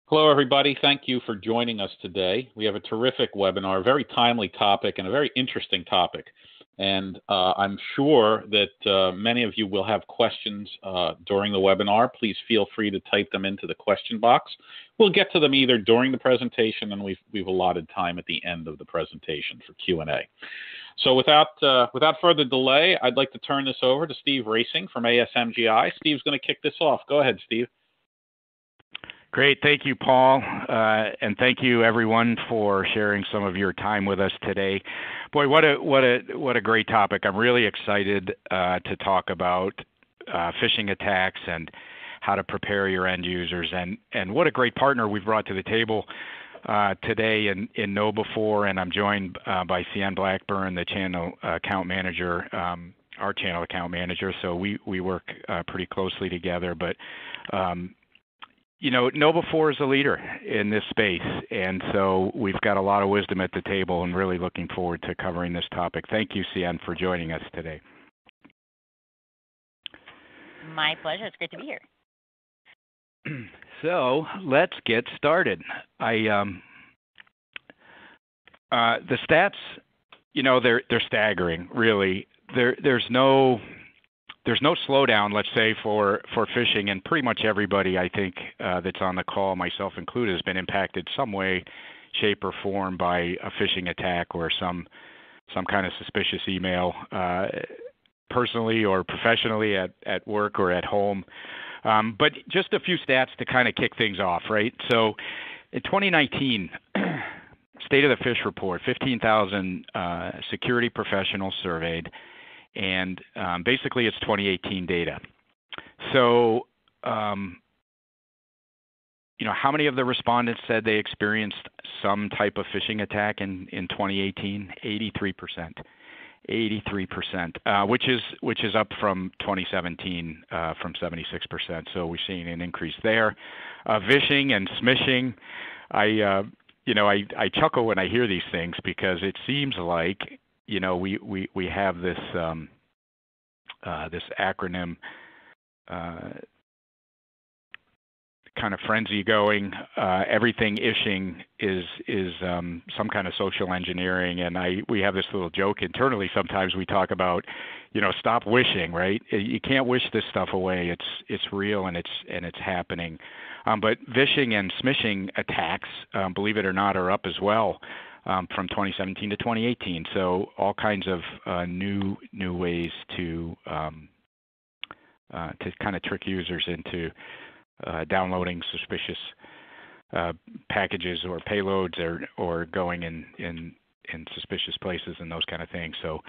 Hello, everybody. Thank you for joining us today. We have a terrific webinar, a very timely topic, and a very interesting topic. And I'm sure that many of you will have questions during the webinar. Please feel free to type them into the question box. We'll get to them either during the presentation, and we've allotted time at the end of the presentation for Q&A. So without further delay, I'd like to turn this over to Steve Racing from ASMGI. Steve's going to kick this off. Go ahead, Steve. Great. Thank you, Paul. And thank you, everyone, for sharing some of your time with us today. Boy, what a great topic. I'm really excited to talk about phishing attacks and how to prepare your end users. And what a great partner we've brought to the table today in KnowBe4. And I'm joined by Cian Blackburn, the channel account manager, our channel account manager. So we work pretty closely together. But you know, KnowBe4 is a leader in this space, and so we've got a lot of wisdom at the table and really looking forward to covering this topic. Thank you, Cian, for joining us today. My pleasure. It's great to be here. So let's get started. The stats, you know, they're staggering, really. There's no slowdown, let's say, for phishing, and pretty much everybody, I think, that's on the call, myself included, has been impacted some way, shape, or form by a phishing attack or some kind of suspicious email, personally or professionally at work or at home. But just a few stats to kind of kick things off, right? So in 2019, State of the Phish report, 15,000 security professionals surveyed, and basically it's 2018 data. So, you know, how many of the respondents said they experienced some type of phishing attack in 2018? 83%. 83%, which is up from 2017 from 76%. So we're seeing an increase there. Phishing and smishing, I chuckle when I hear these things because it seems like, you know, we have this this acronym kind of frenzy going. Everything ishing is some kind of social engineering, and we have this little joke internally. Sometimes we talk about, you know, stop wishing, right? You can't wish this stuff away. It's real and it's happening. But phishing and smishing attacks, believe it or not, are up as well. From 2017 to 2018, so all kinds of new ways to kind of trick users into downloading suspicious packages or payloads or going in suspicious places and those kind of things. So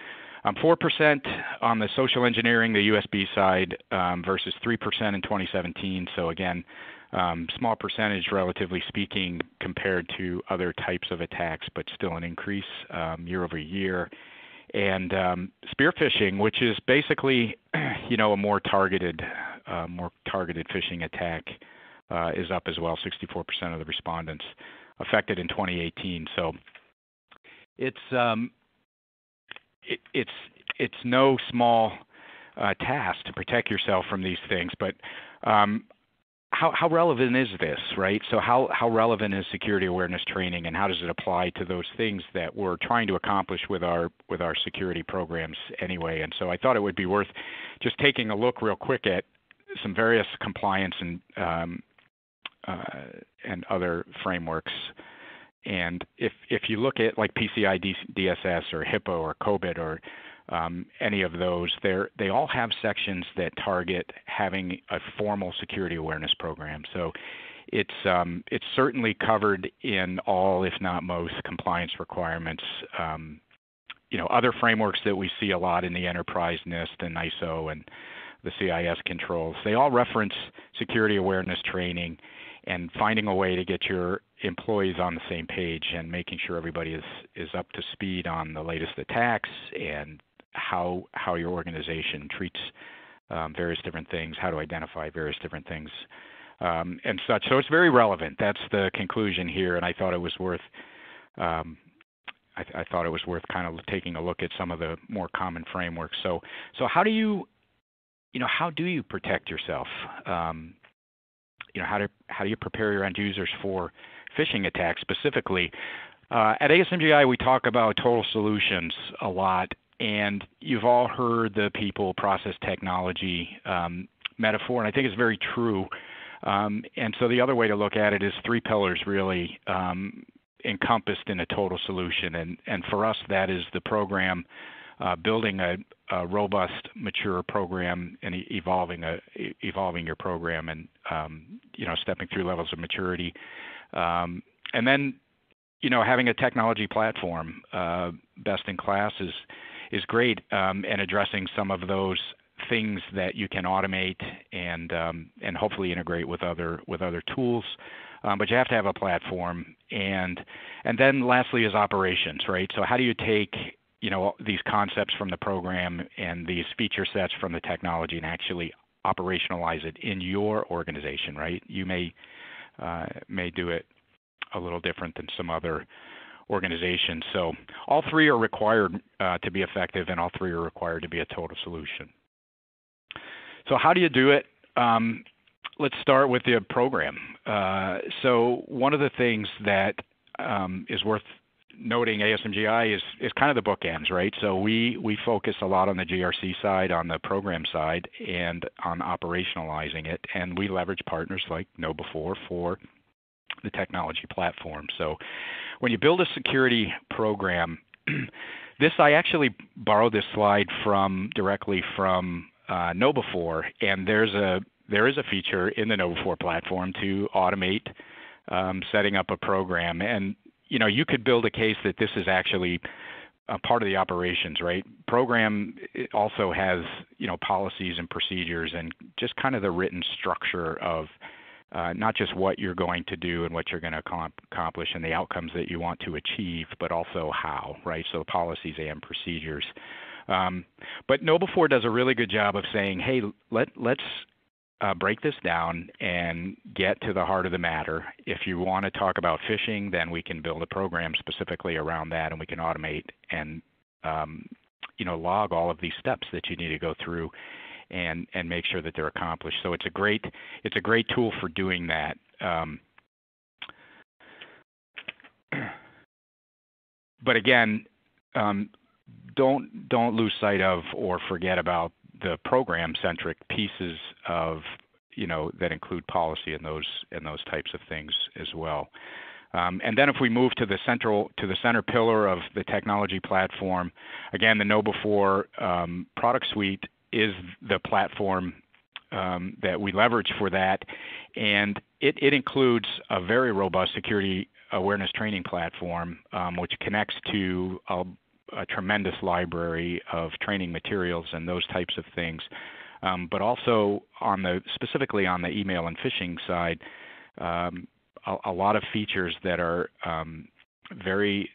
4% on the social engineering, the USB side, versus 3% in 2017. So again, small percentage, relatively speaking, compared to other types of attacks, but still an increase year over year. And spear phishing, which is basically, you know, a more targeted phishing attack, is up as well. 64% of the respondents affected in 2018. So it's no small task to protect yourself from these things, but how relevant is this, right? So how relevant is security awareness training, and how does it apply to those things that we're trying to accomplish with our security programs anyway? And so I thought it would be worth just taking a look real quick at some various compliance and other frameworks. And if you look at like PCI DSS or HIPAA or COBIT or any of those, they all have sections that target having a formal security awareness program. So it's certainly covered in all, if not most, compliance requirements. You know, other frameworks that we see a lot in the enterprise NIST and ISO and the CIS controls, they all reference security awareness training and finding a way to get your employees on the same page and making sure everybody is up to speed on the latest attacks and how your organization treats various different things, how to identify various different things, and such. So it's very relevant. That's the conclusion here, and I thought it was worth I thought it was worth kind of taking a look at some of the more common frameworks. So how do you protect yourself? how do you prepare your end users for phishing attacks specifically? At ASMGI, we talk about total solutions a lot, and you've all heard the people, process, technology metaphor, and I think it's very true. And so the other way to look at it is three pillars really encompassed in a total solution, and for us that is the program, building a robust, mature program, and evolving your program, and stepping through levels of maturity, and then having a technology platform best in class is great, and addressing some of those things that you can automate and hopefully integrate with other tools, but you have to have a platform, and then lastly is operations, right? So how do you take these concepts from the program and these feature sets from the technology and actually operationalize it in your organization, right? You may do it a little different than some other organizations. So all three are required to be effective, and all three are required to be a total solution. So how do you do it? Let's start with the program. So one of the things that is worth noting, ASMGI is kind of the bookends, right? So we focus a lot on the GRC side, on the program side, and on operationalizing it, and we leverage partners like KnowBe4 for the technology platform. So when you build a security program, I actually borrowed this slide directly from KnowBe4, and there is a feature in the KnowBe4 platform to automate setting up a program, and you could build a case that this is actually a part of the operations, right? Program also has policies and procedures and just kind of the written structure of not just what you're going to do and what you're going to accomplish and the outcomes that you want to achieve, but also how, right? So policies and procedures. But KnowBe4 does a really good job of saying, hey, let's break this down and get to the heart of the matter. If you want to talk about phishing, then we can build a program specifically around that, and we can automate and log all of these steps that you need to go through and make sure that they're accomplished. So it's a great tool for doing that. But again, don't lose sight of or forget about the program-centric pieces of that include policy and those types of things as well. And then if we move to the center pillar of the technology platform, again, the KnowBe4 product suite is the platform that we leverage for that, and it includes a very robust security awareness training platform, which connects to a tremendous library of training materials and those types of things, but also specifically on the email and phishing side, a lot of features that are very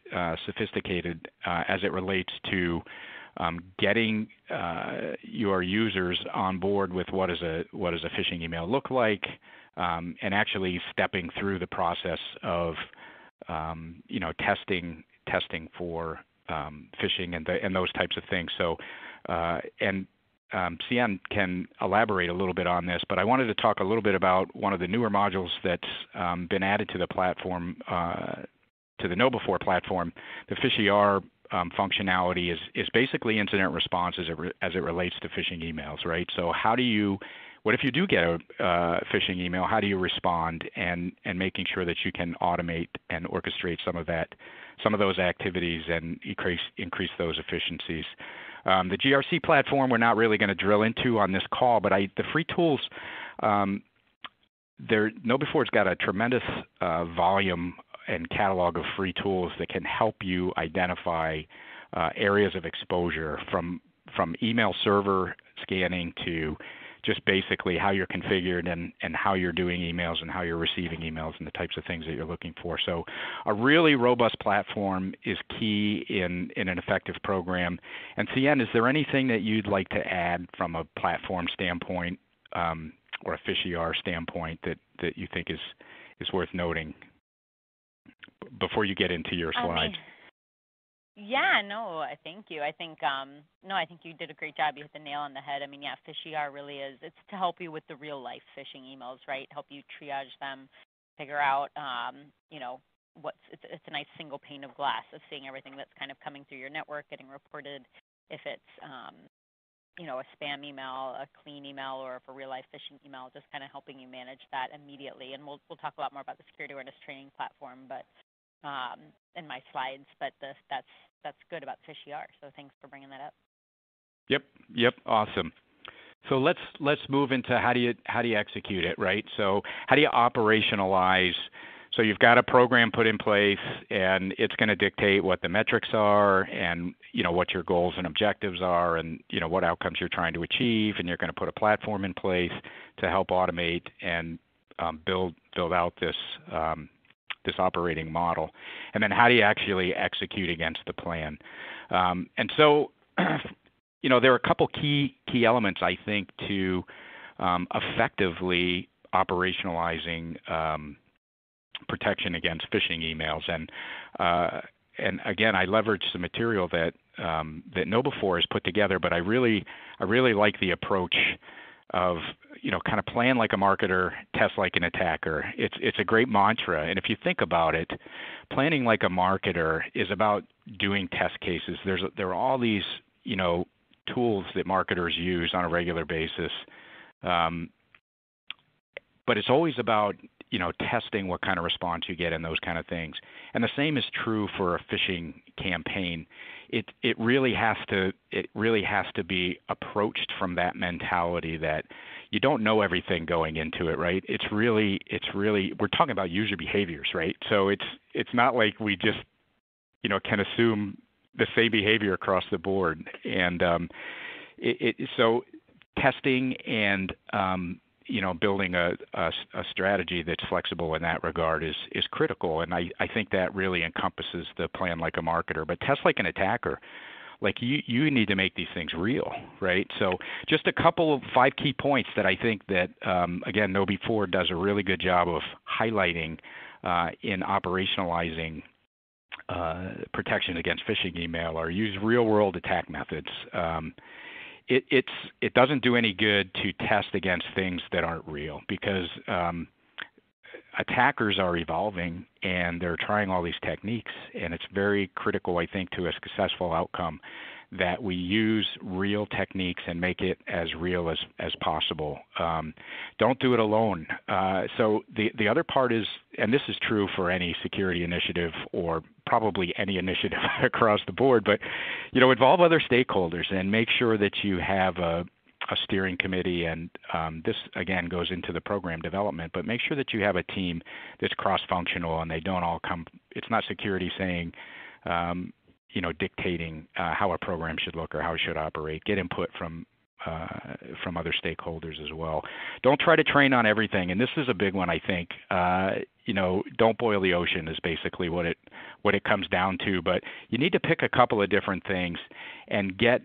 sophisticated as it relates to getting your users on board with what does a phishing email look like, and actually stepping through the process of testing for phishing and those types of things. So Cian can elaborate a little bit on this, but I wanted to talk a little bit about one of the newer modules that's been added to the platform, to the KnowBe4 platform. The PhishER functionality is basically incident response as it relates to phishing emails, right? So what if you do get a phishing email? How do you respond, and making sure that you can automate and orchestrate some of those activities and increase those efficiencies. The GRC platform we're not really going to drill into on this call, but the free tools, KnowBe4's got a tremendous volume and catalog of free tools that can help you identify areas of exposure from email server scanning to just basically how you're configured and how you're doing emails and how you're receiving emails and the types of things that you're looking for. So a really robust platform is key in an effective program. And Cian, is there anything that you'd like to add from a platform standpoint or a PhishER standpoint that you think is worth noting before you get into your slides? Yeah, no, thank you. I think no, I think you did a great job. You hit the nail on the head. I mean, yeah, PhishER really is. It's to help you with the real life phishing emails, right? Help you triage them, figure out, it's a nice single pane of glass of seeing everything that's kind of coming through your network, getting reported if it's a spam email, a clean email, or if a real life phishing email, just kind of helping you manage that immediately. And we'll talk a lot more about the security awareness training platform, but in my slides. But that's good about PhishER. So thanks for bringing that up. Yep, awesome. So let's move into how do you execute it, right? So how do you operationalize? So you've got a program put in place, and it's going to dictate what the metrics are, and what your goals and objectives are, and what outcomes you're trying to achieve, and you're going to put a platform in place to help automate and build out this operating model. And then how do you actually execute against the plan? And so there are a couple key elements, I think, to effectively operationalizing protection against phishing emails. And again, I leveraged some material that KnowBe4 has put together, but I really like the approach of kind of plan like a marketer, test like an attacker. It's a great mantra, and if you think about it, planning like a marketer is about doing test cases. There are all these tools that marketers use on a regular basis, but it's always about testing what kind of response you get and those kind of things. And the same is true for a phishing campaign. It really has to be approached from that mentality that you don't know everything going into it, right? It's really we're talking about user behaviors, right? So it's not like we just can assume the same behavior across the board. And so testing and building a strategy that's flexible in that regard is critical, and I think that really encompasses the plan like a marketer. But test like an attacker, like you need to make these things real, right? So just a couple of 5 key points that I think that again KnowBe4 does a really good job of highlighting in operationalizing protection against phishing email are use real-world attack methods. It doesn't do any good to test against things that aren't real, because attackers are evolving and they're trying all these techniques, and it's very critical, I think, to a successful outcome that we use real techniques and make it as real as possible. Don't do it alone. So the other part is, and this is true for any security initiative or probably any initiative across the board, but involve other stakeholders and make sure that you have a steering committee, and this again goes into the program development, but make sure that you have a team that's cross-functional and they don't all come. It's not security saying dictating how a program should look or how it should operate. Get input from other stakeholders as well. Don't try to train on everything, and this is a big one, I think. Don't boil the ocean is basically what it comes down to. But you need to pick a couple of different things and get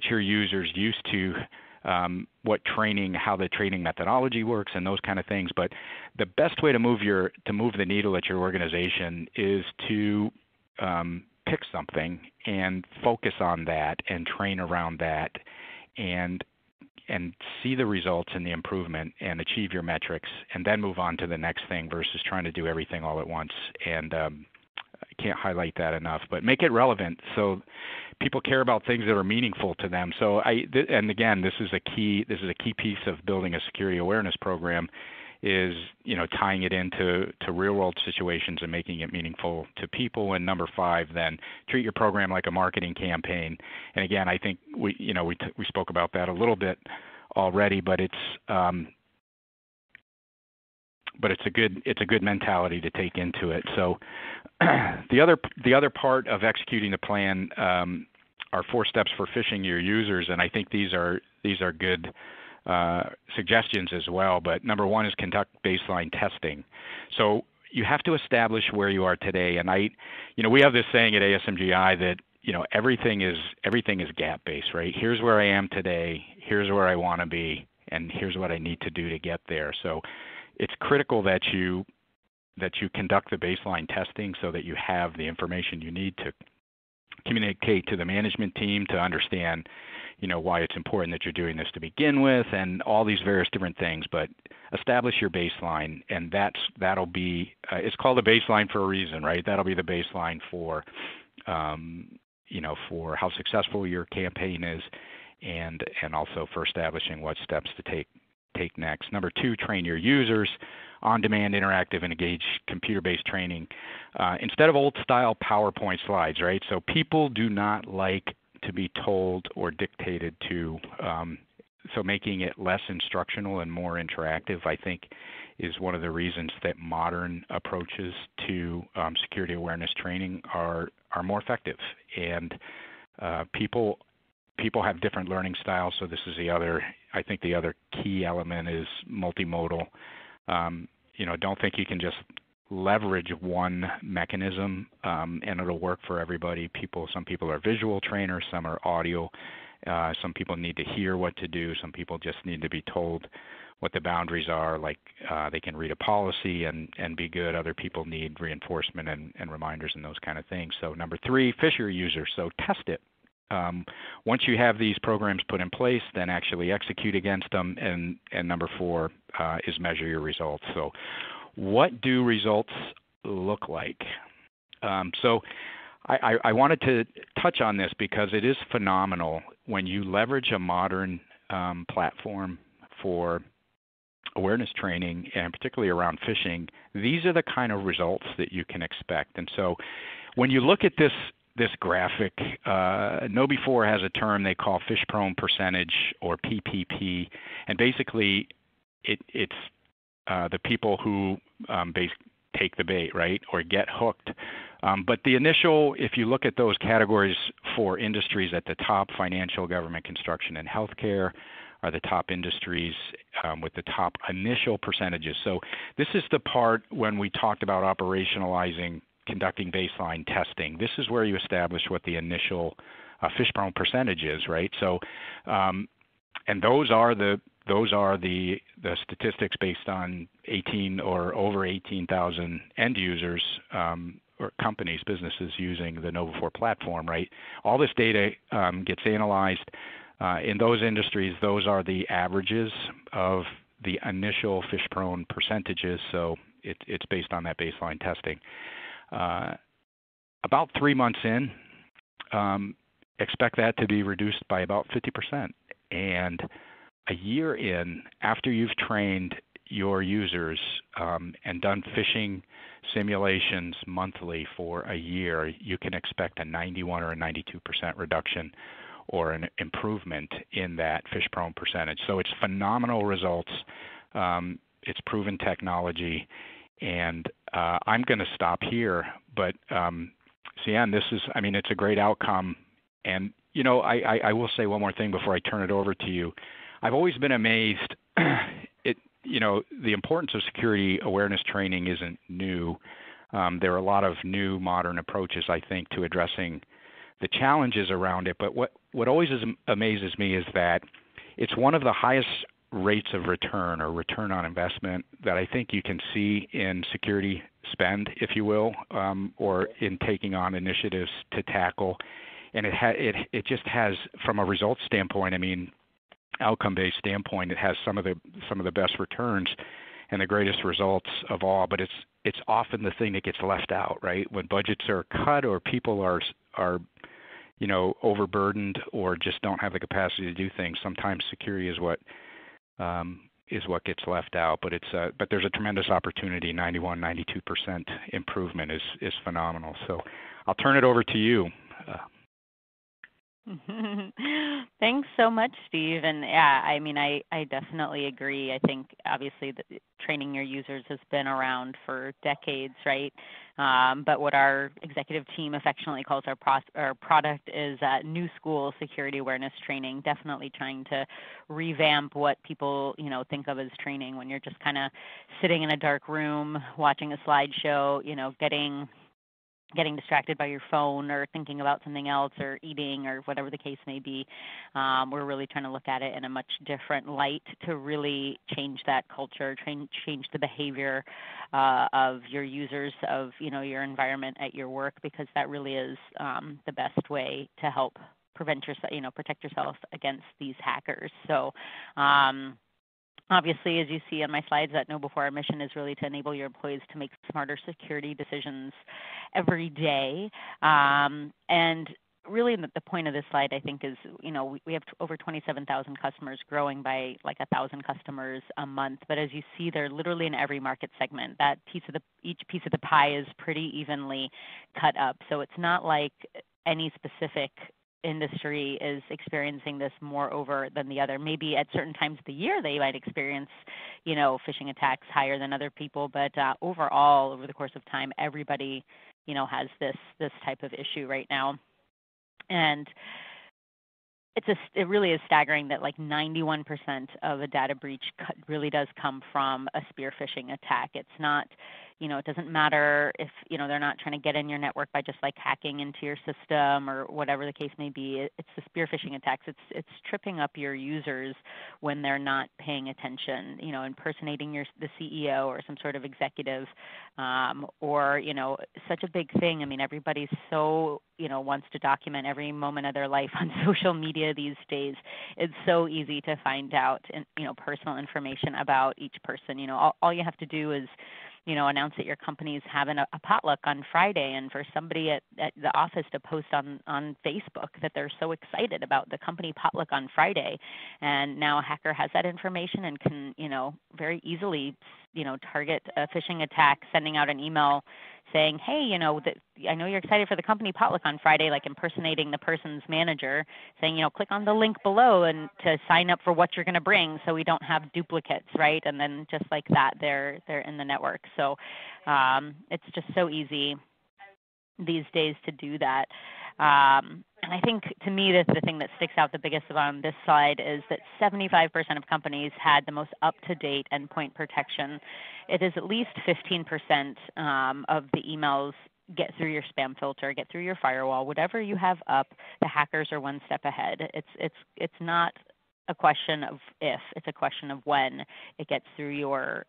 your users used to how the training methodology works and those kind of things. But the best way to move the needle at your organization is to pick something and focus on that and train around that and see the results and the improvement and achieve your metrics, and then move on to the next thing versus trying to do everything all at once. And I can't highlight that enough, but make it relevant so people care about things that are meaningful to them. So and again, this is a key piece of building a security awareness program, is tying it into real world situations and making it meaningful to people. And number 5, then treat your program like a marketing campaign. And again, I think we spoke about that a little bit already, but it's a good mentality to take into it. So the other part of executing the plan are 4 steps for phishing your users, and I think these are good suggestions as well. But number 1 is conduct baseline testing. So you have to establish where you are today. And we have this saying at ASMGI that everything is gap based, right? Here's where I am today. Here's where I want to be, and here's what I need to do to get there. So it's critical that you conduct the baseline testing so that you have the information you need communicate to the management team to understand, why it's important that you're doing this to begin with, and all these various different things. But establish your baseline, and that'll be it's called a baseline for a reason, right? That'll be the baseline for for how successful your campaign is, and also for establishing what steps to take next. Number 2, train your users. On-demand, interactive, and engaged computer-based training instead of old-style PowerPoint slides, right? So people do not like to be told or dictated to. So making it less instructional and more interactive, I think, is one of the reasons that modern approaches to security awareness training are more effective. And people have different learning styles, so this is the other key element is multimodal. Don't think you can just leverage one mechanism and it'll work for everybody. Some people are visual trainers, some are audio. Some people need to hear what to do. Some people just need to be told what the boundaries are, like they can read a policy and be good. Other people need reinforcement and reminders and those kind of things. So number 3, fish your users. So test it. Once you have these programs put in place, then actually execute against them. And number 4 is measure your results. So what do results look like? So I wanted to touch on this because it is phenomenal when you leverage a modern platform for awareness training, and particularly around phishing. These are the kind of results that you can expect. And so when you look at this graphic, KnowBe4 has a term they call fish-prone percentage, or PPP, and basically it's the people who take the bait, right, or get hooked. But the initial, if you look at those categories for industries at the top, financial, government, construction, and healthcare are the top industries with the top initial percentages. So this is the part when we talked about operationalizing, conducting baseline testing. This is where you establish what the initial fish-prone percentage is, right? So, and those are the statistics based on 18 or over 18,000 end users or companies, businesses using the KnowBe4 platform, right? All this data gets analyzed. In those industries, those are the averages of the initial fish-prone percentages, so it's based on that baseline testing. About 3 months in, expect that to be reduced by about 50%. And a year in, after you've trained your users and done phishing simulations monthly for a year, you can expect a 91 or a 92% reduction or an improvement in that fish-prone percentage. So it's phenomenal results. It's proven technology. And I'm going to stop here. But, Cian, it's a great outcome. And, I will say one more thing before I turn it over to you. I've always been amazed. The importance of security awareness training isn't new. There are a lot of new modern approaches, I think, to addressing the challenges around it. But what always amazes me is that it's one of the highest rates of return or return on investment that I think you can see in security spend, if you will, or in taking on initiatives to tackle. And it just has, from a results standpoint, outcome-based standpoint, it has some of the best returns and the greatest results of all. But it's often the thing that gets left out, right? When budgets are cut or people are overburdened or just don't have the capacity to do things, sometimes security is what gets left out. But but there's a tremendous opportunity. 91, 92% improvement is phenomenal. So I'll turn it over to you. Thanks so much, Steve. And yeah, I definitely agree. I think obviously training your users has been around for decades, right? But what our executive team affectionately calls our product is new school security awareness training, definitely trying to revamp what people, think of as training when you're just kind of sitting in a dark room, watching a slideshow, getting getting distracted by your phone or thinking about something else or eating or whatever the case may be. We're really trying to look at it in a much different light to really change that culture, change the behavior of your users, of your environment at your work, because that really is the best way to help protect yourself against these hackers. So. Obviously, as you see on my slides, at Know Before, our mission is really to enable your employees to make smarter security decisions every day. And really the point of this slide, I think, is, we have over 27,000 customers, growing by like 1,000 customers a month. But as you see, they're literally in every market segment. Each piece of the pie is pretty evenly cut up. So it's not like any specific industry is experiencing this more over than the other. Maybe at certain times of the year they might experience, phishing attacks higher than other people, but overall, over the course of time, everybody, has this type of issue right now. And it really is staggering that like 91% of a data breach really does come from a spear phishing attack. It's not, it doesn't matter if, they're not trying to get in your network by just like hacking into your system or whatever the case may be. It's the spear phishing attacks. It's tripping up your users when they're not paying attention, impersonating the CEO or some sort of executive, or, such a big thing. I mean, everybody's so, wants to document every moment of their life on social media these days. It's so easy to find out, personal information about each person. All you have to do is, announce that your company's having a potluck on Friday, and for somebody at the office to post on Facebook that they're so excited about the company potluck on Friday. And now a hacker has that information and can, very easily, target a phishing attack, sending out an email saying, hey, I know you're excited for the company potluck on Friday, like impersonating the person's manager, saying, click on the link below and to sign up for what you're going to bring so we don't have duplicates, right? And then just like that, they're in the network. So it's just so easy these days to do that. And I think, to me, the thing that sticks out the biggest on this slide is that 75% of companies had the most up-to-date endpoint protection. It is at least 15% of the emails get through your spam filter, get through your firewall. Whatever you have up, the hackers are one step ahead. It's not a question of if, it's a question of when it gets through your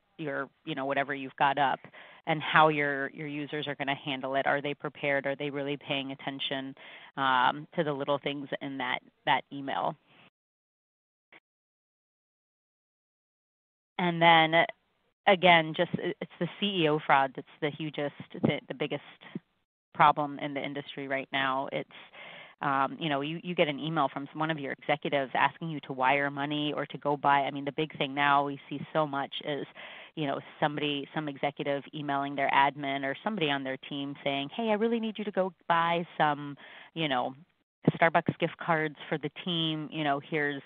whatever you've got up, and how your users are going to handle it. Are they prepared? Are they really paying attention to the little things in that email? And then again, it's the CEO fraud that's the biggest problem in the industry right now. It's you get an email from one of your executives asking you to wire money or to go buy. I mean, the big thing now we see so much is, some executive emailing their admin or somebody on their team saying, hey, I really need you to go buy some, Starbucks gift cards for the team. Here's,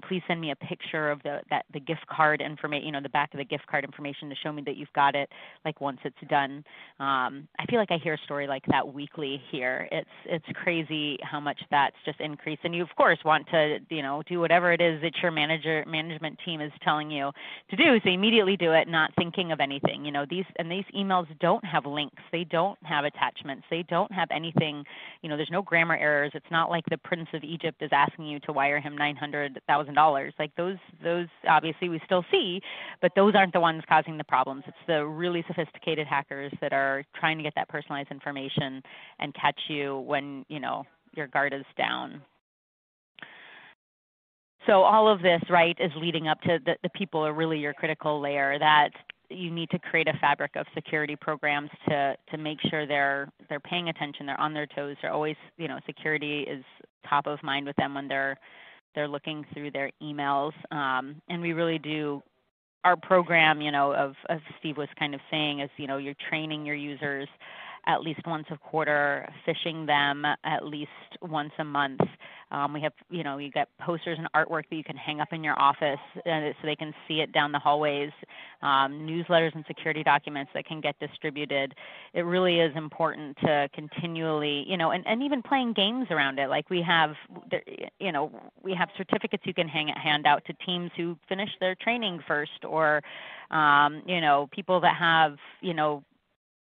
please send me a picture of the gift card information, the back of the gift card information to show me that you've got it, like once it's done. I feel like I hear a story like that weekly here. It's crazy how much that's just increased. And you, of course, want to, do whatever it is that your management team is telling you to do. So immediately do it, not thinking of anything. These emails don't have links. They don't have attachments. They don't have anything. There's no grammar errors. It's not like the Prince of Egypt is asking you to wire him $900,000. Like those obviously we still see, but those aren't the ones causing the problems. It's the really sophisticated hackers that are trying to get that personalized information and catch you when, your guard is down. So all of this, right, is leading up to the people are really your critical layer, that you need to create a fabric of security programs to make sure they're paying attention, they're on their toes, they're always, security is top of mind with them when they're looking through their emails. And we really do, our program, of Steve was kind of saying is, you're training your users at least once a quarter, phishing them at least once a month. We have, you get posters and artwork that you can hang up in your office so they can see it down the hallways, newsletters and security documents that can get distributed. It really is important to continually, and even playing games around it. Like we have certificates you can hand out to teams who finish their training first, or, people that have,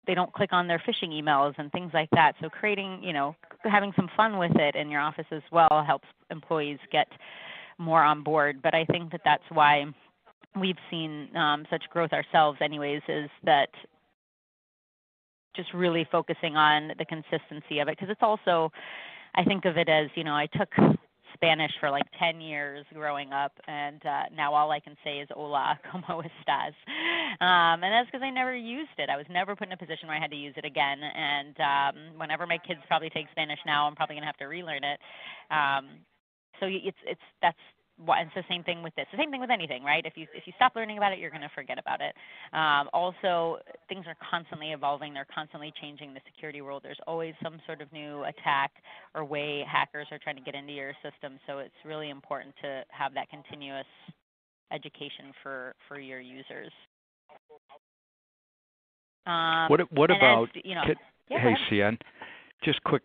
they don't click on their phishing emails and things like that. So creating, having some fun with it in your office as well helps employees get more on board. But I think that that's why we've seen such growth ourselves anyways, is that just really focusing on the consistency of it. Because it's also, I think of it as, I took Spanish for like 10 years growing up, and now all I can say is hola, como estás? And that's because I never used it. I was never put in a position where I had to use it again. And whenever my kids probably take Spanish now, I'm probably going to have to relearn it. So that's why. It's the same thing with this. The same thing with anything, right? If you stop learning about it, you're going to forget about it. Also, things are constantly evolving. They're constantly changing the security world. There's always some sort of new attack or way hackers are trying to get into your system. So it's really important to have that continuous education for your users. What about? Hey, Go Cian, just quick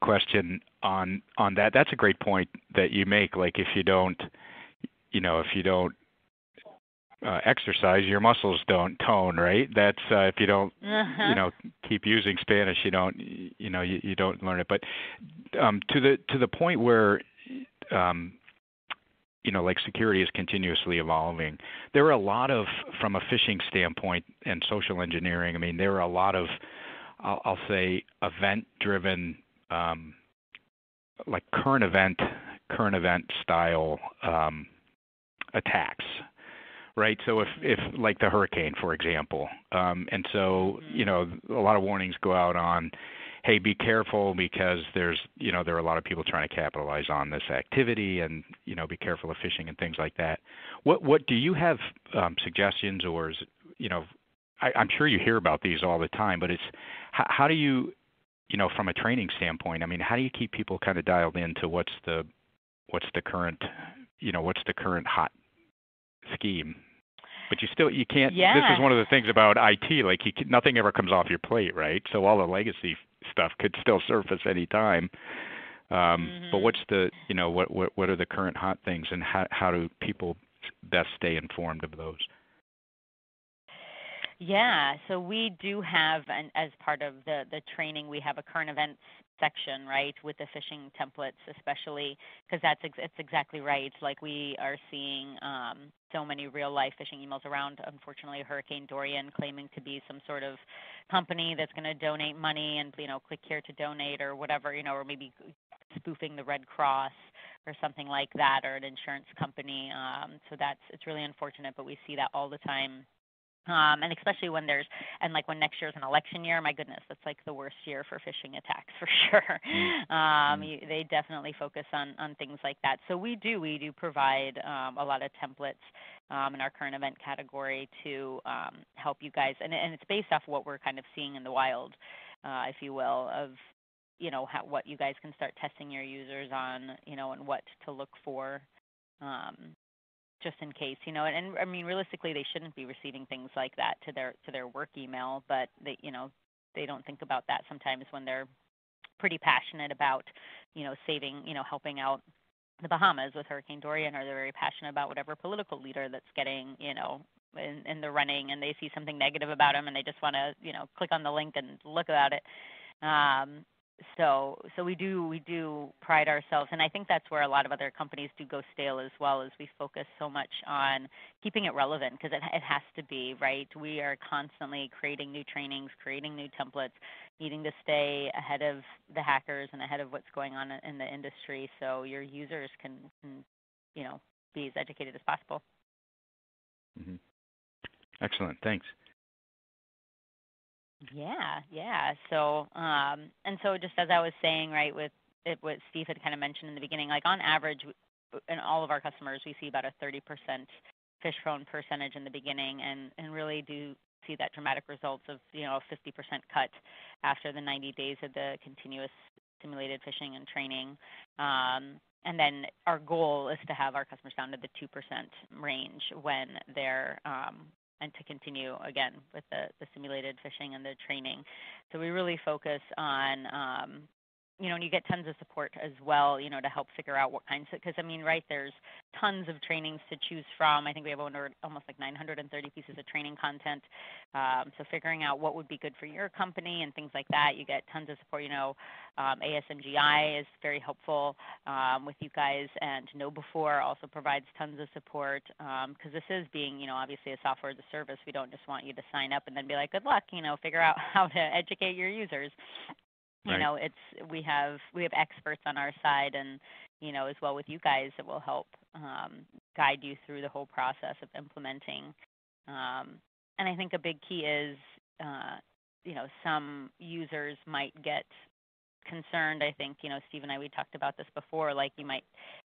question on that. That's a great point that you make. Like if you don't exercise, your muscles don't tone, right? That's if you don't keep using Spanish, you don't learn it. But to the point where like security is continuously evolving, there are a lot of, from a phishing standpoint and social engineering, I mean, there are a lot of, I'll say, event-driven, like current event style attacks, right? So if like the hurricane, for example, and so, a lot of warnings go out on, hey, be careful because there are a lot of people trying to capitalize on this activity, and be careful of phishing and things like that. What do you have suggestions, or is, I'm sure you hear about these all the time, but it's how do you, from a training standpoint, I mean, how do you keep people kind of dialed into what's the current hot scheme? But you can't. Yeah. This is one of the things about IT. Like nothing ever comes off your plate, right? So all the legacy stuff could still surface any time. But what's the what are the current hot things, and how do people best stay informed of those? Yeah, so we do have, as part of the training, we have a current events section, right, with the phishing templates, especially because it's exactly right. Like we are seeing so many real-life phishing emails around, unfortunately, Hurricane Dorian claiming to be some sort of company that's going to donate money and, click here to donate or whatever, or maybe spoofing the Red Cross or something like that, or an insurance company. So it's really unfortunate, but we see that all the time. And especially when when next year is an election year, my goodness, that's like the worst year for phishing attacks for sure. They definitely focus on things like that. So we do provide a lot of templates in our current event category to help you guys, and it's based off what we're kind of seeing in the wild, if you will, of what you guys can start testing your users on, and what to look for. Just in case, and I mean, realistically, they shouldn't be receiving things like that to their work email, but they don't think about that sometimes when they're pretty passionate about, saving, helping out the Bahamas with Hurricane Dorian, or they're very passionate about whatever political leader that's getting, in the running, and they see something negative about him, and they just want to, click on the link and look about it. So we do pride ourselves, and I think that's where a lot of other companies do go stale as well, as we focus so much on keeping it relevant, because it has to be, right? We are constantly creating new trainings, creating new templates, needing to stay ahead of the hackers and ahead of what's going on in the industry, so your users can be as educated as possible. Mm-hmm. Excellent. Thanks. Yeah. So, so just as I was saying, right, with what Steve had kind of mentioned in the beginning, like on average, in all of our customers, we see about a 30% phish-prone percentage in the beginning, and really do see that dramatic results of, a 50% cut after the 90 days of the continuous simulated phishing and training. And then our goal is to have our customers down to the 2% range when they're and to continue, again, with the simulated phishing and the training. So we really focus on, and you get tons of support as well, to help figure out what kinds of, because right, there's tons of trainings to choose from. I think we have almost like 930 pieces of training content. So figuring out what would be good for your company and things like that, you get tons of support. ASMGI is very helpful with you guys, and KnowBe4 also provides tons of support because this is being, obviously a software as a service. We don't just want you to sign up and then be like, good luck, figure out how to educate your users. Right. We have experts on our side, and as well with you guys that will help guide you through the whole process of implementing. And I think a big key is, some users might get concerned. I think, Steve and I, we talked about this before. Like, you might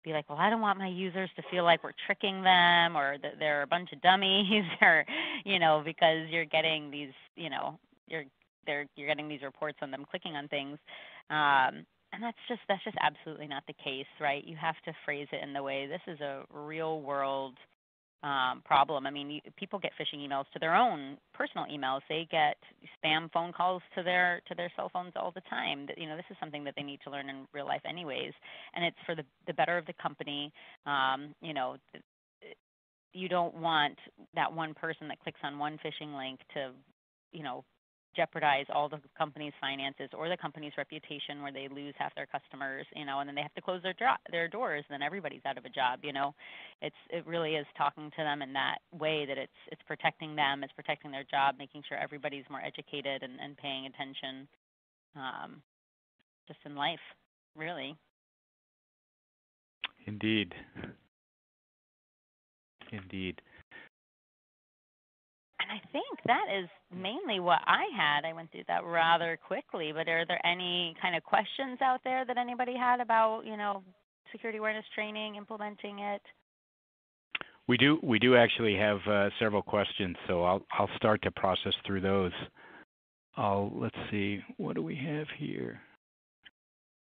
be like, well, I don't want my users to feel like we're tricking them or that they're a bunch of dummies, or, because you're getting these, you're getting these reports on them clicking on things, and that's just absolutely not the case, right? You have to phrase it in the way, this is a real world problem. People get phishing emails to their own personal emails. They get spam phone calls to their cell phones all the time. This is something that they need to learn in real life anyways, and it's for the better of the company. You don't want that one person that clicks on one phishing link to, jeopardize all the company's finances or the company's reputation, where they lose half their customers, and then they have to close their doors, and then everybody's out of a job. It really is talking to them in that way, that it's protecting them, it's protecting their job, making sure everybody's more educated and paying attention, just in life, really. Indeed. I think that is mainly what I had. I went through that rather quickly, but are there any kind of questions out there that anybody had about, security awareness training, implementing it? We do actually have several questions, so I'll start to process through those. Let's see, what do we have here?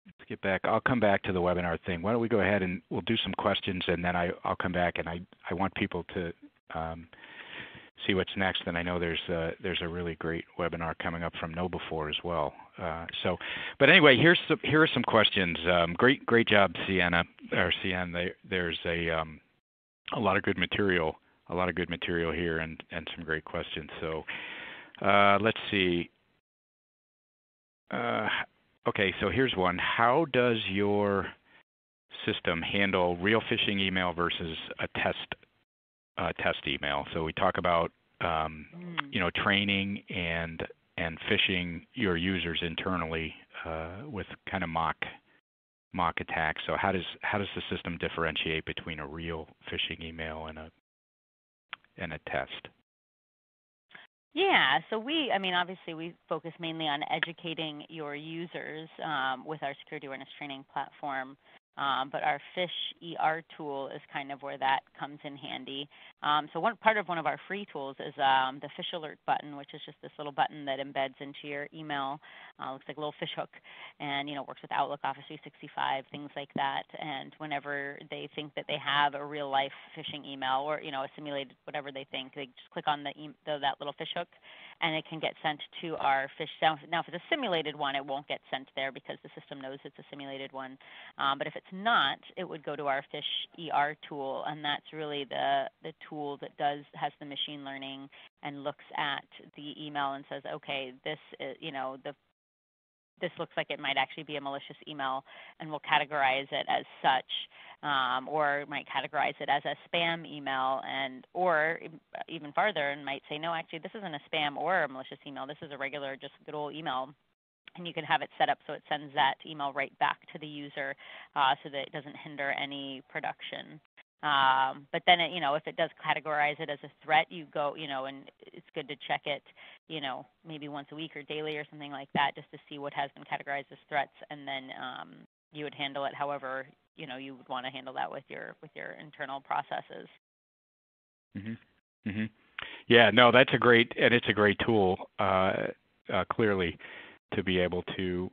Let's get back. I'll come back to the webinar thing. Why don't we go ahead and we'll do some questions, and then I'll come back, and I want people to see what's next. And I know there's a really great webinar coming up from KnowBe4 as well. But anyway, here are some questions. Great job, Sienna or Cien. There's a lot of good material, here, and some great questions. So let's see. Okay, so here's one. How does your system handle real phishing email versus a test email? So we talk about training and phishing your users internally with kind of mock attacks. So how does the system differentiate between a real phishing email and a test? Yeah, so obviously we focus mainly on educating your users with our security awareness training platform. But our Phish tool is kind of where that comes in handy. So one of our free tools is the Phish Alert button, which is just this little button that embeds into your email. Looks like a little fish hook, and works with Outlook, Office 365, things like that. And whenever they think that they have a real life phishing email or a simulated whatever they think, they just click on that little fish hook, and it can get sent to our Phish. Now, if it's a simulated one, it won't get sent there because the system knows it's a simulated one. But if it's not, it would go to our Phish tool, and that's really the tool that has the machine learning and looks at the email and says, okay, this is, this looks like it might actually be a malicious email, and we'll categorize it as such, or might categorize it as a spam email, or even farther, and might say, no, actually, this isn't a spam or a malicious email. This is a regular, just good old email. And you can have it set up so it sends that email right back to the user, so that it doesn't hinder any production. But then, if it does categorize it as a threat, you go, and it's good to check it, maybe once a week or daily or something like that, just to see what has been categorized as threats, and then you would handle it however you would want to handle that with your internal processes. Mm-hmm. Mm-hmm. Yeah, no, it's a great tool, clearly, to be able to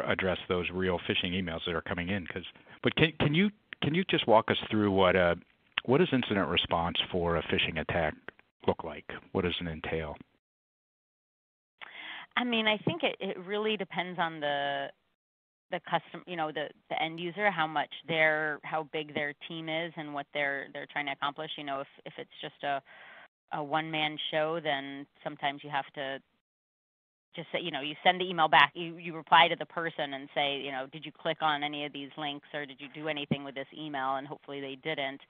address those real phishing emails that are coming in. But can you just walk us through what does incident response for a phishing attack look like? What does it entail? I think it really depends on the the the end user, how big their team is and what they're trying to accomplish. If it's just a one-man show, then sometimes you have to just say, you send the email back, you reply to the person and say, did you click on any of these links or did you do anything with this email? And hopefully they didn't.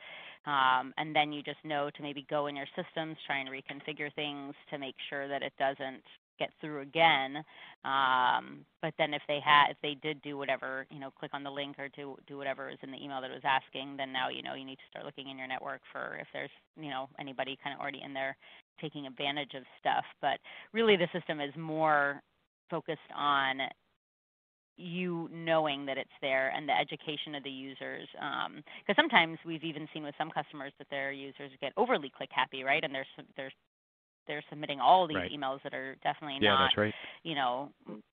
And then you just know to maybe go in your systems, try and reconfigure things to make sure that it doesn't get through again. But then if they did do whatever, click on the link or do whatever is in the email that it was asking, then now you need to start looking in your network for if there's anybody kind of already in there taking advantage of stuff. But really the system is more focused on you knowing that it's there and the education of the users. Because sometimes we've even seen with some customers that their users get overly click happy, right? And they're submitting all these right. emails that are definitely yeah, not, that's right.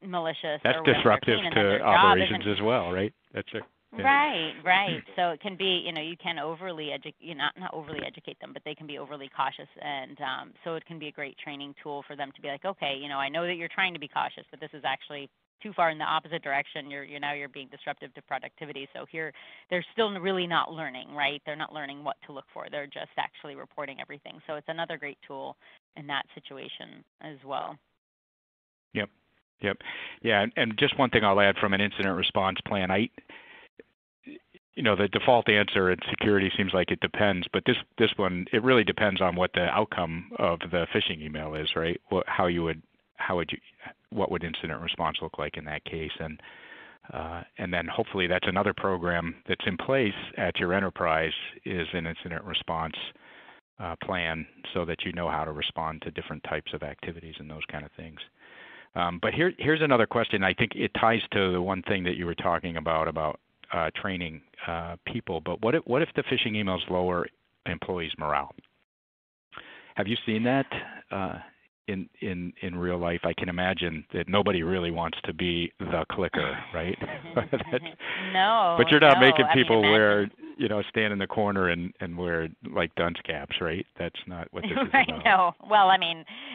Malicious. That's or disruptive to operations as well, right? That's it. Yeah. Right. So it can be, you can overly not overly educate them, but they can be overly cautious, and so it can be a great training tool for them to be like, okay, I know that you're trying to be cautious, but this is actually too far in the opposite direction. You're being disruptive to productivity. So here, they're still really not learning, right? They're not learning what to look for. They're just actually reporting everything. So it's another great tool in that situation as well. Yep. Yeah, and just one thing I'll add from an incident response plan. The default answer in security seems like it depends, but this one, it really depends on what the outcome of the phishing email is, right? What would incident response look like in that case? And then hopefully that's another program that's in place at your enterprise is an incident response plan, so that you know how to respond to different types of activities and those kind of things. But here's another question. I think it ties to the one thing that you were talking about training people. But what if the phishing emails lower employees' morale? Have you seen that in real life? I can imagine that nobody really wants to be the clicker, right? No. But you're not making people stand in the corner and wear like dunce caps, right? That's not what this is right, about. No. Well,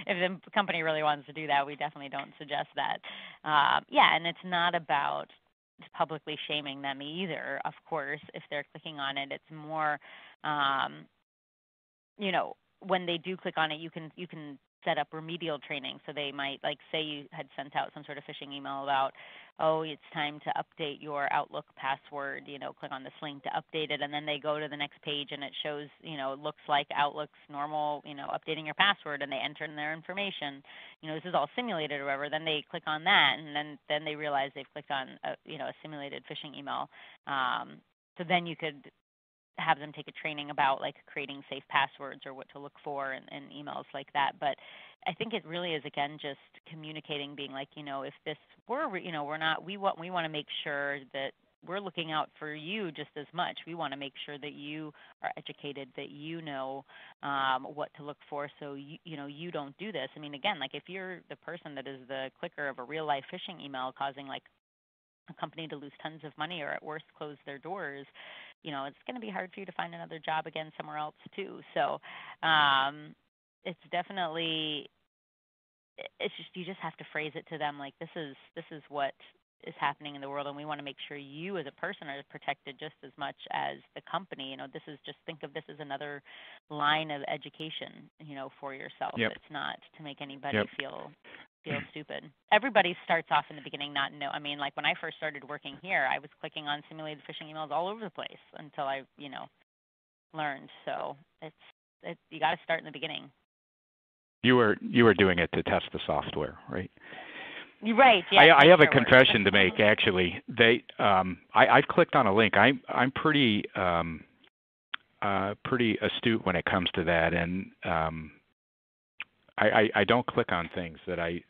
if the company really wants to do that, we definitely don't suggest that. And it's not about publicly shaming them either. Of course, if they're clicking on it, it's more, when they do click on it, you can set up remedial training. So they might, like, say you had sent out some sort of phishing email about, it's time to update your Outlook password, click on this link to update it, and then they go to the next page and it shows, it looks like Outlook's normal, updating your password, and they enter in their information. This is all simulated or whatever. Then they click on that, and then they realize they've clicked on a simulated phishing email. So then you could have them take a training about like creating safe passwords or what to look for in emails like that. But I think it really is, again, just communicating, being like, if this were, we're not, we want to make sure that we're looking out for you just as much. We want to make sure that you are educated, that you know what to look for, so you don't do this. Again, like if you're the person that is the clicker of a real life phishing email causing like a company to lose tons of money or at worst close their doors, it's going to be hard for you to find another job again somewhere else too. So it's definitely, it's just, you just have to phrase it to them like this is what is happening in the world, and we want to make sure you as a person are protected just as much as the company. This is just, think of this as another line of education, for yourself. Yep. It's not to make anybody feel stupid. Everybody starts off in the beginning not know. Like when I first started working here, I was clicking on simulated phishing emails all over the place until I, learned. So it's you got to start in the beginning. You were doing it to test the software, right? Right. Yeah. I have a confession to make. Actually, I've clicked on a link. I'm pretty astute when it comes to that, and I don't click on things that I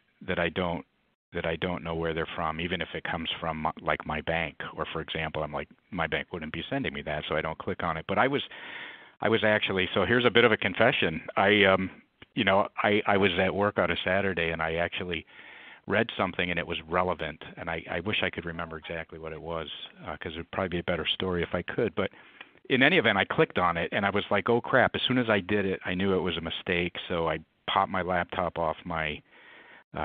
don't know where they're from, even if it comes from like my bank, or for example, I'm like, my bank wouldn't be sending me that, so I don't click on it. But I was actually, so here's a bit of a confession. I was at work on a Saturday, and I actually read something, and it was relevant, and I wish I could remember exactly what it was, because it would probably be a better story if I could. But in any event, I clicked on it, and I was like, oh crap. As soon as I did it, I knew it was a mistake, so I popped my laptop off my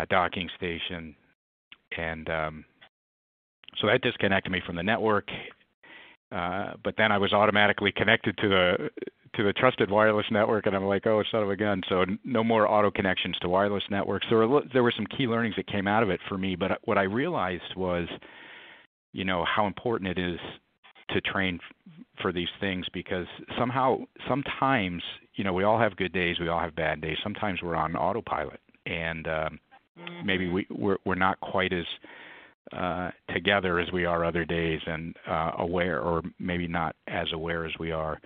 docking station and So that disconnected me from the network. But then I was automatically connected to the trusted wireless network, and I'm like, oh, son of a gun. So no more auto connections to wireless networks. So there were some key learnings that came out of it for me. But what I realized was, how important it is to train for these things, because sometimes, we all have good days, we all have bad days. Sometimes we're on autopilot, and maybe we're not quite as together as we are other days, and aware, or maybe not as aware as we are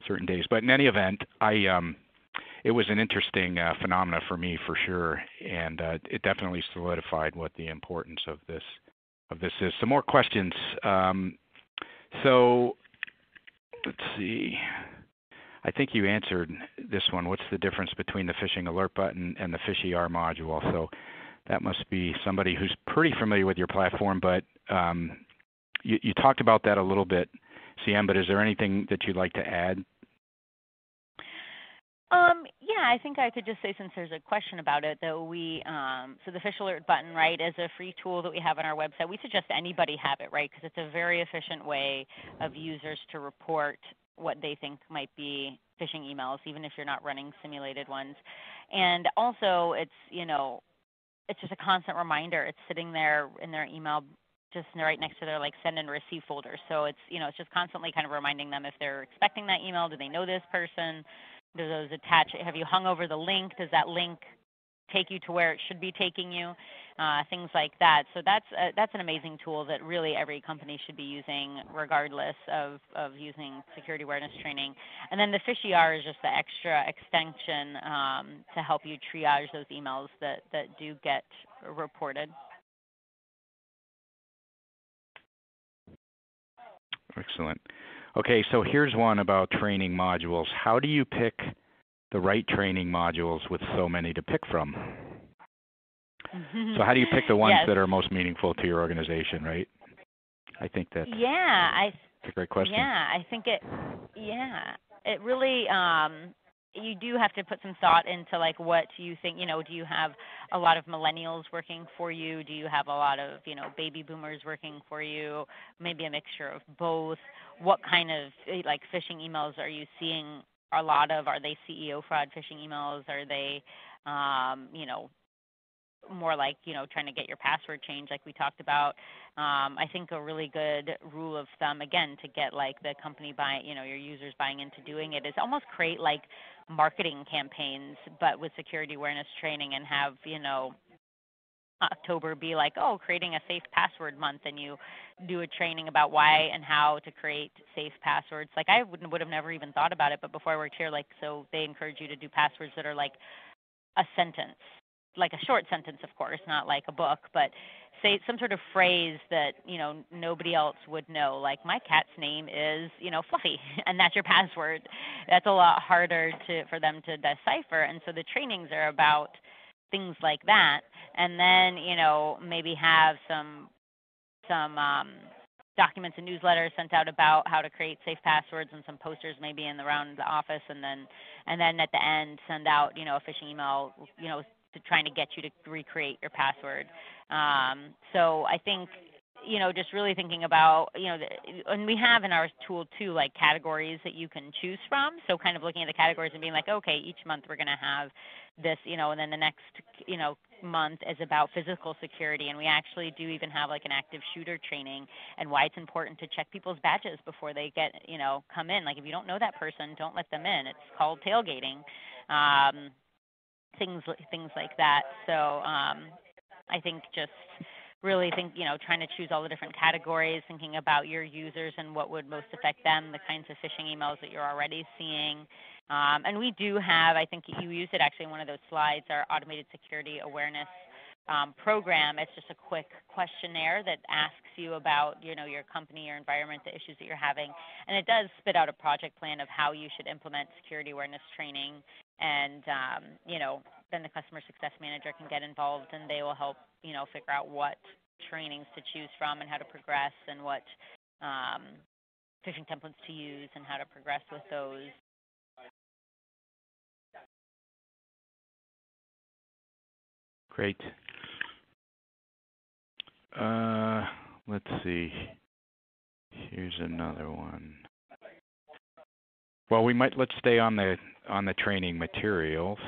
certain days. But in any event, it was an interesting phenomena for me, for sure, and it definitely solidified what the importance of this is. Some more questions. So let's see. I think you answered this one. What's the difference between the phishing alert button and the PhishER module? So that must be somebody who's pretty familiar with your platform, but you talked about that a little bit, CM, but is there anything that you'd like to add? Yeah, I think I could just say, since there's a question about it, that so the Phish Alert button, right, is a free tool that we have on our website. We suggest anybody have it, right, because it's a very efficient way of users to report what they think might be phishing emails, even if you're not running simulated ones. And also, it's just a constant reminder. It's sitting there in their email, just right next to their send and receive folder. So it's it's just constantly kind of reminding them if they're expecting that email. Do they know this person? Do those attach? Have you hung over the link? Does that link take you to where it should be taking you? Things like that. So that's an amazing tool that really every company should be using, regardless of using security awareness training. And then the PhishER is just the extra extension to help you triage those emails that do get reported. Excellent. Okay, so here's one about training modules. How do you pick the right training modules with so many to pick from? So how do you pick the ones that are most meaningful to your organization, right? I think that's a great question. Yeah, I think it really, you do have to put some thought into what you think. Do you have a lot of millennials working for you? Do you have a lot of baby boomers working for you? Maybe a mixture of both. What kind of phishing emails are you seeing a lot of? Are they CEO fraud phishing emails? Are they more trying to get your password changed, like we talked about? I think a really good rule of thumb, again, to get the company your users buying into doing it, is almost create marketing campaigns, but with security awareness training, and have October be creating a safe password month, and you do a training about why and how to create safe passwords. I would have never even thought about it, but before I worked here, so they encourage you to do passwords that are a sentence, a short sentence, of course, not a book, but say some sort of phrase that nobody else would know. My cat's name is Fluffy, and that's your password. That's a lot harder for them to decipher, and so the trainings are about things like that. And then maybe have some documents and newsletters sent out about how to create safe passwords, and some posters maybe around the office, and then at the end send out a phishing email to trying to get you to recreate your password. So I think just really thinking about and we have in our tool too categories that you can choose from. So kind of looking at the categories and being okay, each month we're going to have this, and then the next month is about physical security, and we actually do even have an active shooter training, and why it's important to check people's badges before they get come in. If you don't know that person, don't let them in. It's called tailgating. Things like that. So I think just really trying to choose all the different categories, thinking about your users and what would most affect them, the kinds of phishing emails that you're already seeing. And we do have, I think you used it actually in one of those slides, our automated security awareness program. It's just a quick questionnaire that asks you about your company, your environment, the issues that you're having, and it does spit out a project plan of how you should implement security awareness training. And then the customer success manager can get involved, and they will help figure out what trainings to choose from and how to progress, and what phishing templates to use and how to progress with those. Great. let's see. Here's another one. Well, let's stay on the training materials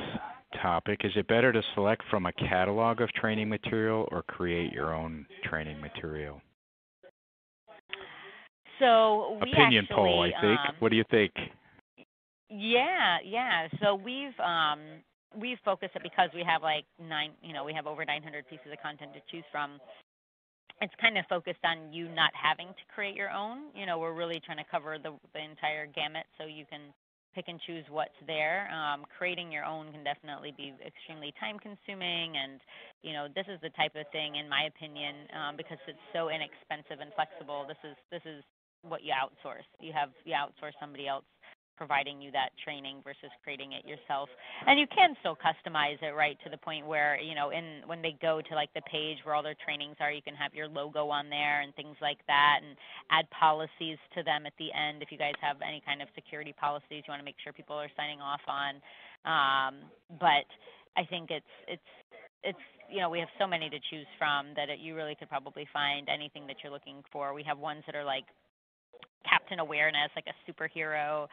topic. Is it better to select from a catalog of training material or create your own training material? So we Opinion actually, poll, I think. What do you think? Yeah. So we've focused it because we have we have over 900 pieces of content to choose from. It's kind of focused on you not having to create your own. We're really trying to cover the entire gamut so you can pick and choose what's there. Creating your own can definitely be extremely time consuming, and this is the type of thing, in my opinion, because it's so inexpensive and flexible. This is what you outsource. You outsource somebody else providing you that training versus creating it yourself. And you can still customize it, right, to the point where, when they go to like the page where all their trainings are, you can have your logo on there and things like that, and add policies to them at the end. If you guys have any kind of security policies you want to make sure people are signing off on. But I think it's we have so many to choose from that you really could probably find anything that you're looking for. We have ones that are like Captain Awareness, like a superhero.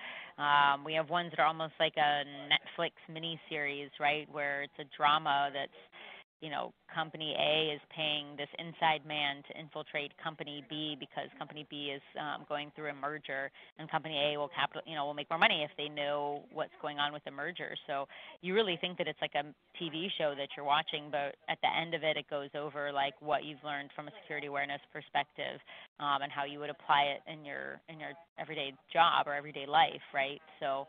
We have ones that are almost like a Netflix miniseries, right, where it's a drama that's, Company A is paying this inside man to infiltrate Company B because Company B is going through a merger, and Company A will will make more money if they know what's going on with the merger. So you really think that it's like a TV show that you're watching, but at the end of it, it goes over like what you've learned from a security awareness perspective, and how you would apply it in your everyday job or everyday life, right? So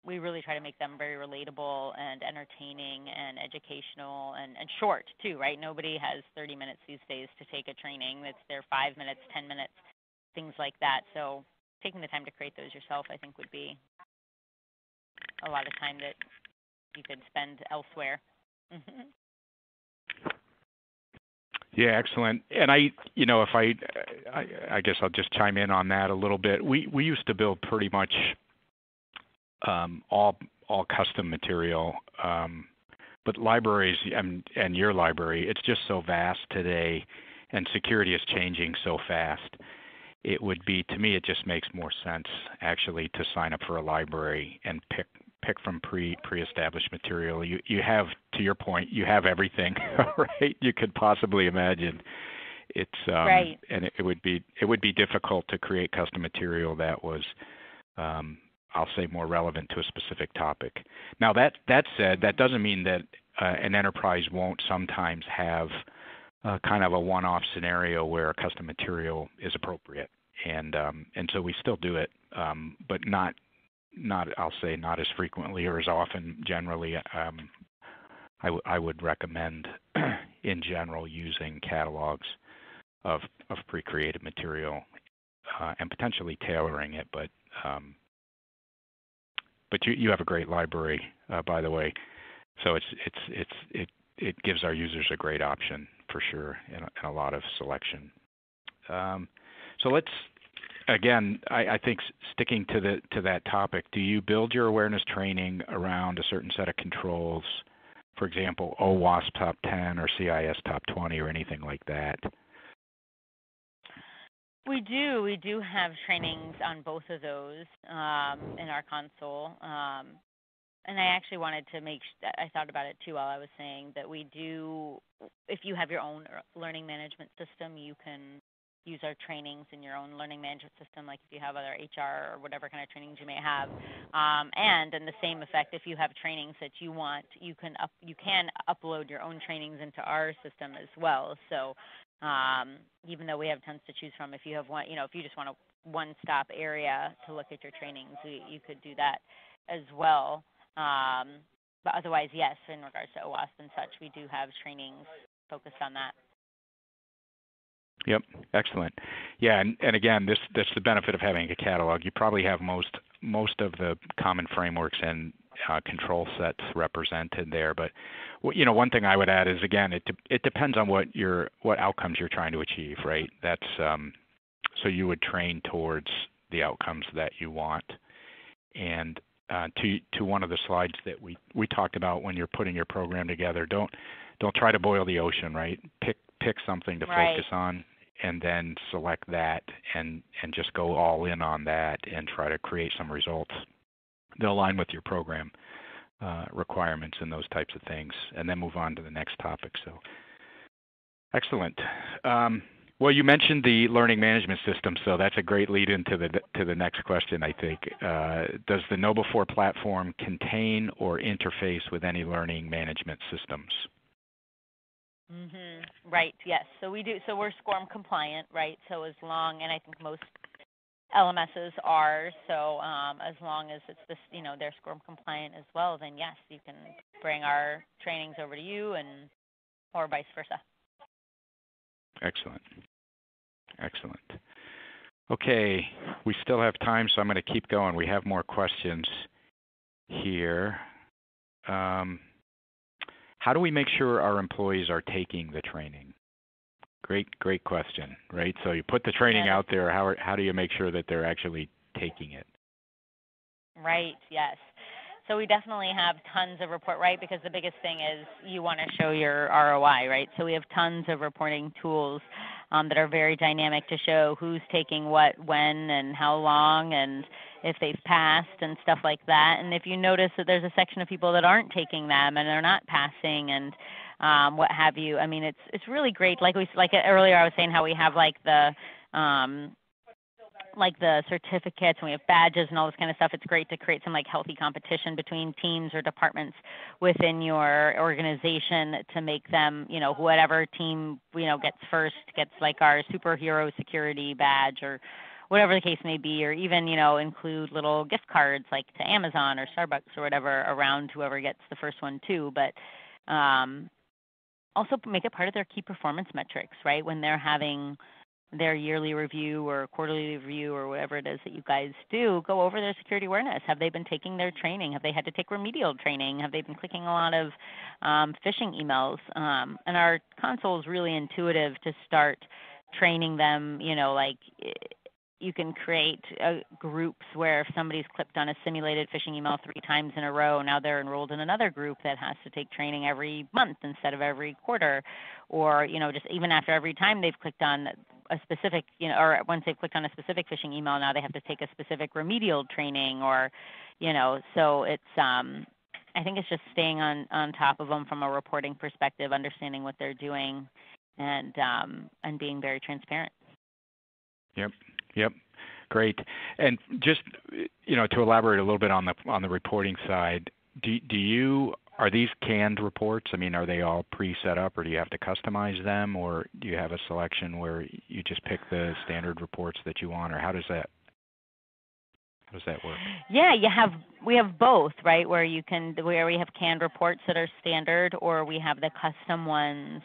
we really try to make them very relatable and entertaining and educational and short too, right? Nobody has 30 minutes these days to take a training. It's their 5 minutes, 10 minutes, things like that. So taking the time to create those yourself, I think, would be a lot of time that you could spend elsewhere. Yeah, excellent. And I guess I'll just chime in on that a little bit. We used to build pretty much all custom material, but libraries and your library, it's just so vast today, and security is changing so fast. It would be, to me, it just makes more sense actually to sign up for a library and pick from pre-established material. You have, to your point, you have everything, right? You could possibly imagine. It's right, and it would be difficult to create custom material that was I'll say more relevant to a specific topic. Now that said, that doesn't mean that an enterprise won't sometimes have kind of a one-off scenario where a custom material is appropriate, and so we still do it, but not I'll say not as frequently or as often. Generally, I would recommend in general using catalogs of pre-created material and potentially tailoring it, but you have a great library, by the way, so it gives our users a great option for sure, and a lot of selection. So let's again, I think sticking to that topic. Do you build your awareness training around a certain set of controls, for example, OWASP Top 10 or CIS Top 20 or anything like that? We do have trainings on both of those in our console. And I actually wanted to I thought about it too while I was saying that we do, if you have your own learning management system, you can use our trainings in your own learning management system, like if you have other HR or whatever kind of trainings you may have. And in the same effect, if you have trainings that you want, you can upload your own trainings into our system as well. So even though we have tons to choose from, if you have one, if you just want a one-stop area to look at your trainings, you could do that as well. But otherwise, yes, in regards to OWASP and such, we do have trainings focused on that. Yep, excellent. Yeah, and again, that's the benefit of having a catalog. You probably have most of the common frameworks and control sets represented there. But one thing I would add is, again, it depends on what outcomes you're trying to achieve, right? That's so you would train towards the outcomes that you want. And to one of the slides that we talked about when you're putting your program together, don't try to boil the ocean, right? Pick pick something to Right. focus on and then select that and just go all in on that and try to create some results that align with your program requirements and those types of things, and then move on to the next topic. So, excellent. Well, you mentioned the learning management system, so that's a great lead into the next question, I think. Does the Noble4 platform contain or interface with any learning management systems? Right. Yes. So we do. So we're SCORM compliant, right? So as long, and I think most LMSs are. So as long as it's this, they're SCORM compliant as well, then yes, you can bring our trainings over to you, or vice versa. Excellent. Excellent. Okay, we still have time, so I'm going to keep going. We have more questions here. How do we make sure our employees are taking the training? Great question, right? So you put the training out there. How do you make sure that they're actually taking it? Right, yes. So we definitely have tons of report, right? Because the biggest thing is you want to show your ROI, right? So we have tons of reporting tools that are very dynamic to show who's taking what, when, and how long, and if they've passed and stuff like that. And if you notice that there's a section of people that aren't taking them and they're not passing and what have you, I mean, it's really great. Like earlier, I was saying how we have like the certificates and we have badges and all this kind of stuff. It's great to create some like healthy competition between teams or departments within your organization to make them, whatever team, gets first, gets like our superhero security badge or whatever the case may be, or even, include little gift cards like to Amazon or Starbucks or whatever around whoever gets the first one too. But also make it part of their key performance metrics, right? When they're having their yearly review or quarterly review or whatever it is that you guys do, go over their security awareness. Have they been taking their training? Have they had to take remedial training? Have they been clicking a lot of phishing emails? And our console is really intuitive to start training them, you can create groups where if somebody's clicked on a simulated phishing email 3 times in a row, now they're enrolled in another group that has to take training every month instead of every quarter, or just even after every time they've clicked on a specific, or once they've clicked on a specific phishing email, now they have to take a specific remedial training, or, so it's, I think it's just staying on top of them from a reporting perspective, understanding what they're doing, and being very transparent. Yep. Great. And just, to elaborate a little bit on the reporting side, are these canned reports? I mean, are they all pre-set up, or do you have to customize them, or do you have a selection where you just pick the standard reports that you want, or how does that work? Yeah, we have both, right? Where we have canned reports that are standard, or we have the custom ones.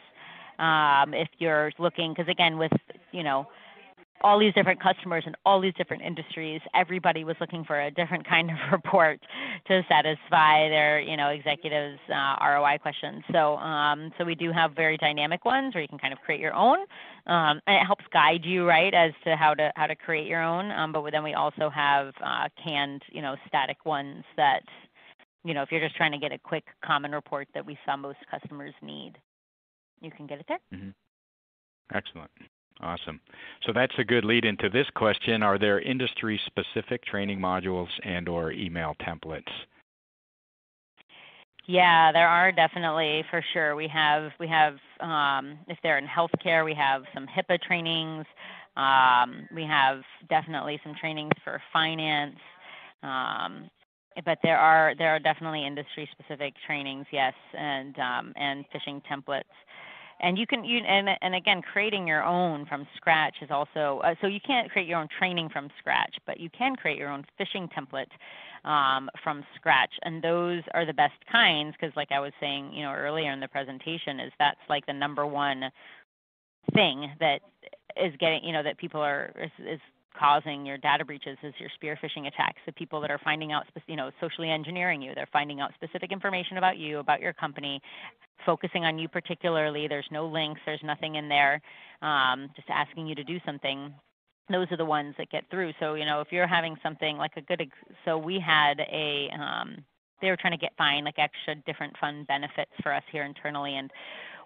If you're looking, because again, with all these different customers and all these different industries, everybody was looking for a different kind of report to satisfy their, executives' ROI questions. So we do have very dynamic ones where you can kind of create your own, and it helps guide you, right, as to how to create your own. But then we also have canned, static ones that, if you're just trying to get a quick common report that we saw most customers need, you can get it there. Mm-hmm. Excellent. Awesome. So that's a good lead into this question. Are there industry-specific training modules and or email templates? Yeah, there are definitely, for sure. We have if they're in healthcare, we have some HIPAA trainings. We have definitely some trainings for finance. But there are definitely industry-specific trainings, yes, and phishing templates. And and again, creating your own from scratch is also, so you can't create your own training from scratch, but you can create your own phishing template from scratch. And those are the best kinds because like I was saying, earlier in the presentation, is that's like the number one thing that is getting, that people is causing your data breaches is your spear phishing attacks. The people that are finding out, socially engineering you, they're finding out specific information about you, about your company, focusing on you particularly. There's no links, there's nothing in there, just asking you to do something. Those are the ones that get through. So, if you're having something like so we had they were trying to find like extra different fun benefits for us here internally. And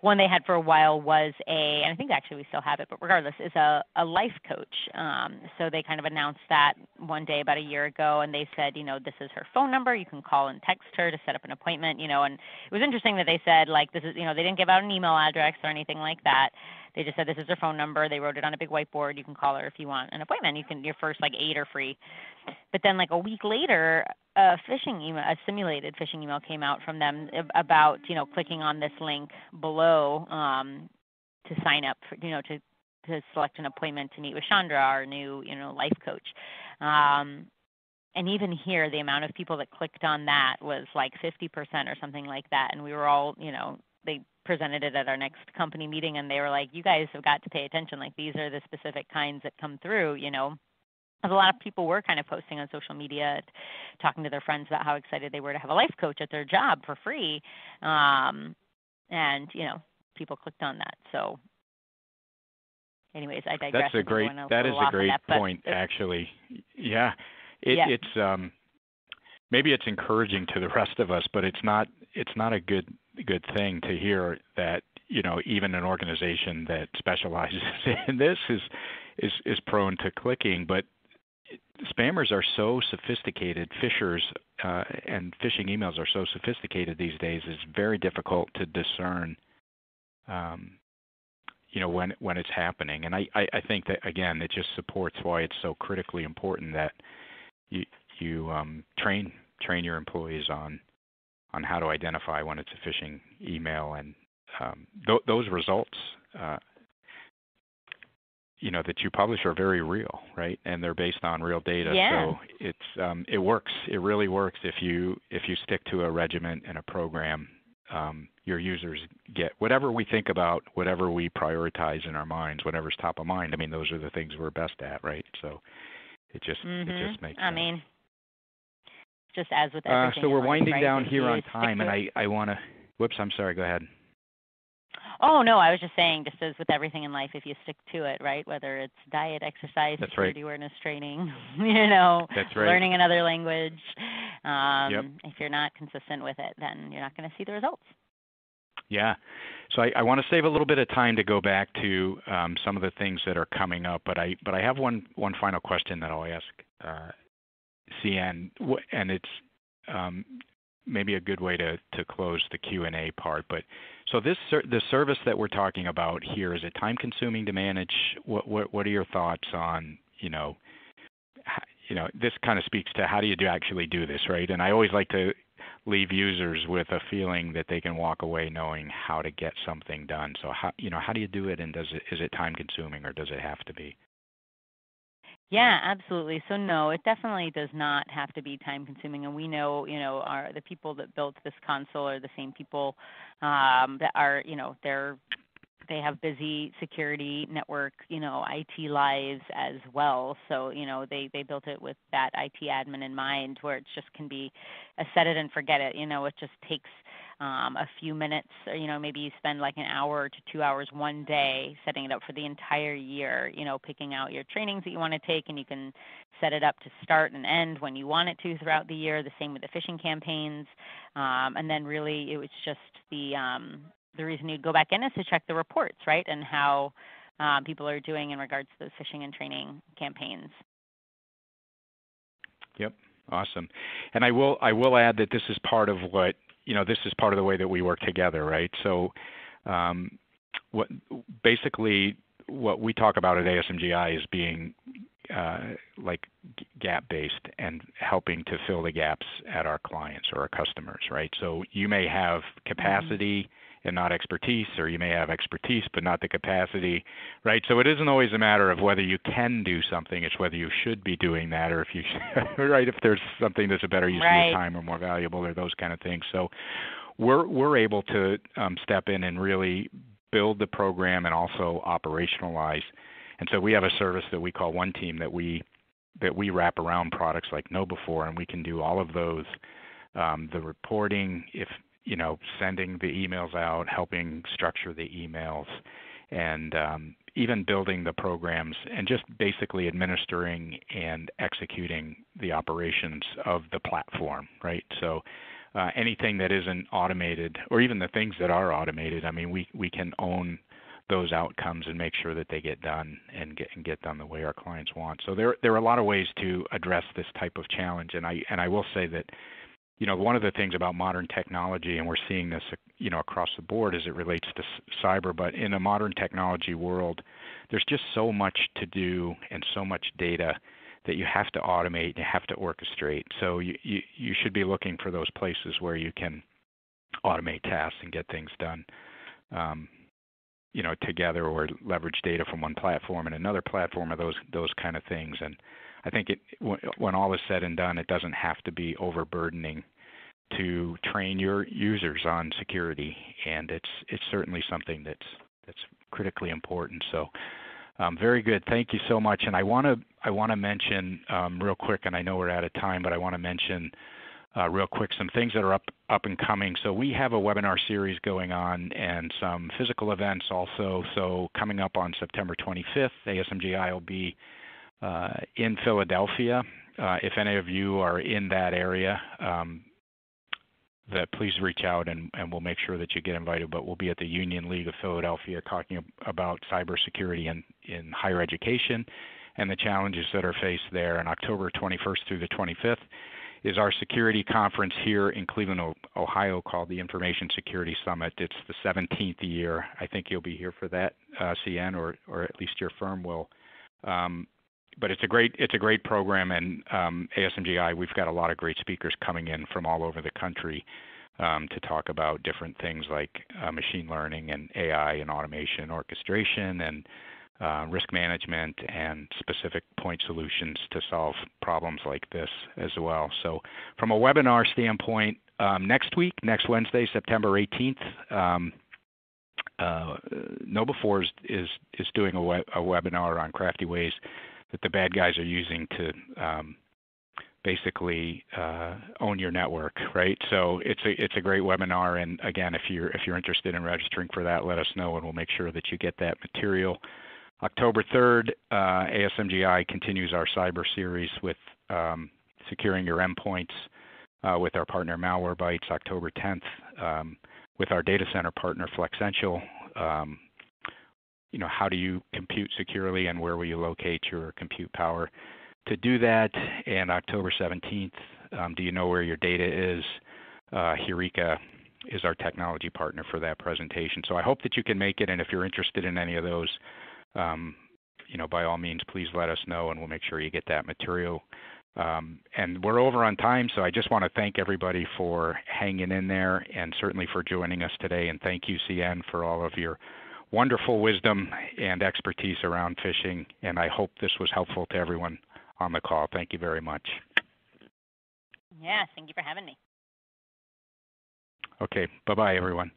one they had for a while was and I think actually we still have it, but regardless, is a life coach. So they kind of announced that one day about a year ago, and they said, this is her phone number. You can call and text her to set up an appointment, and it was interesting that they said, like, this is, they didn't give out an email address or anything like that. They just said, this is her phone number. They wrote it on a big whiteboard. You can call her if you want an appointment. Your first, 8 are free. But then, a week later, a simulated phishing email came out from them about, clicking on this link below to sign up, to select an appointment to meet with Chandra, our new, life coach. And even here, the amount of people that clicked on that was 50% or something like that. And we were all, they presented it at our next company meeting, and they were like, you guys have got to pay attention. These are the specific kinds that come through, A lot of people were kind of posting on social media, talking to their friends about how excited they were to have a life coach at their job for free. And, people clicked on that. So anyways, I digress. That is a great point, actually. Yeah. It's maybe it's encouraging to the rest of us, but it's not a good thing to hear that, even an organization that specializes in this is prone to clicking. But spammers are so sophisticated, phishers and phishing emails are so sophisticated these days, it's very difficult to discern, when it's happening. And I think that, again, it just supports why it's so critically important that you train your employees on how to identify when it's a phishing email. And those results that you publish are very real, right? And they're based on real data. Yeah. So it works. It really works if you stick to a regimen and a program. Your users get whatever we think about, whatever we prioritize in our minds, whatever's top of mind. I mean, those are the things we're best at, right? So it just makes sense. Just as with everything. So we're in life, winding right? down here on time, and I want to. Whoops, I'm sorry. Go ahead. Oh, no, I was just saying, just as with everything in life, if you stick to it, right, whether it's diet, exercise, That's security right. awareness training, That's right. learning another language, Yep. if you're not consistent with it, then you're not going to see the results. Yeah. So I want to save a little bit of time to go back to some of the things that are coming up, but I have one final question that I'll ask CN, and it's maybe a good way to close the Q&A part. But so the service that we're talking about here, is it time consuming to manage? What are your thoughts on this kind of speaks to how do you actually do this, right? And I always like to leave users with a feeling that they can walk away knowing how to get something done. So how do you do it, and is it time consuming, or does it have to be? Yeah, absolutely. So no, it definitely does not have to be time consuming. And we know, the people that built this console are the same people that are, they have busy security network, IT lives as well. So, they built it with that IT admin in mind, where it just can be a set it and forget it. It just takes a few minutes, or, maybe you spend like an hour to 2 hours one day setting it up for the entire year, picking out your trainings that you want to take, and you can set it up to start and end when you want it to throughout the year. The same with the phishing campaigns. And then really it was just the reason you'd go back in is to check the reports, right, and how people are doing in regards to those phishing and training campaigns. Yep, awesome. And I will add that this is part of what this is part of the way that we work together, right? So, what we talk about at ASMGI is being gap-based and helping to fill the gaps at our clients or our customers, right? So you may have capacity and not expertise, or you may have expertise but not the capacity, right? So it isn't always a matter of whether you can do something; it's whether you should be doing that, or if you right, if there's something that's a better use of your time or more valuable, or those kind of things. So we're able to step in and really build the program and also operationalize. And so we have a service that we call One Team that we wrap around products like KnowBe4, and we can do all of those, the reporting, sending the emails out, helping structure the emails, and even building the programs, and just basically administering and executing the operations of the platform, right? So anything that isn't automated, or even the things that are automated, I mean, we can own those outcomes and make sure that they get done and get done the way our clients want. So there are a lot of ways to address this type of challenge, and I will say that, you know, one of the things about modern technology, and we're seeing this, you know, across the board as it relates to cyber, but in a modern technology world, there's just so much to do and so much data that you have to automate, you have to orchestrate. So you should be looking for those places where you can automate tasks and get things done, you know, together, or leverage data from one platform and another platform, or those kind of things. And I think when all is said and done, it doesn't have to be overburdening to train your users on security, and it's certainly something that's critically important. So very good. Thank you so much. And I want to mention real quick, and I know we're out of time, but I want to mention real quick some things that are up and coming. So we have a webinar series going on and some physical events also. So coming up on September 25th, ASMGI will be in Philadelphia. If any of you are in that area, that please reach out and we'll make sure that you get invited. But we'll be at the Union League of Philadelphia talking about cybersecurity in higher education and the challenges that are faced there. On October 21st through the 25th is our security conference here in Cleveland, Ohio, called the Information Security Summit. It's the 17th year. I think you'll be here for that, CN, or at least your firm will. But it's a great program, and ASMGI, we've got a lot of great speakers coming in from all over the country to talk about different things like machine learning and AI and automation, orchestration, and risk management, and specific point solutions to solve problems like this as well. So from a webinar standpoint, next Wednesday, September 18th, KnowBe4 is doing a webinar on crafty ways that the bad guys are using to basically own your network, right? So it's a great webinar, and again, if you're interested in registering for that, let us know, and we'll make sure that you get that material. October 3rd, ASMGI continues our cyber series with securing your endpoints with our partner Malwarebytes. October 10th, with our data center partner Flexential. You know, how do you compute securely, and where will you locate your compute power to do that? And October 17th, do you know where your data is? Eureka is our technology partner for that presentation. So I hope that you can make it, and if you're interested in any of those, you know, by all means, please let us know, and we'll make sure you get that material. And we're over on time, so I just want to thank everybody for hanging in there, and certainly for joining us today. And thank you, CN, for all of your wonderful wisdom and expertise around phishing, and I hope this was helpful to everyone on the call. Thank you very much. Yeah, thank you for having me. Okay, bye-bye, everyone.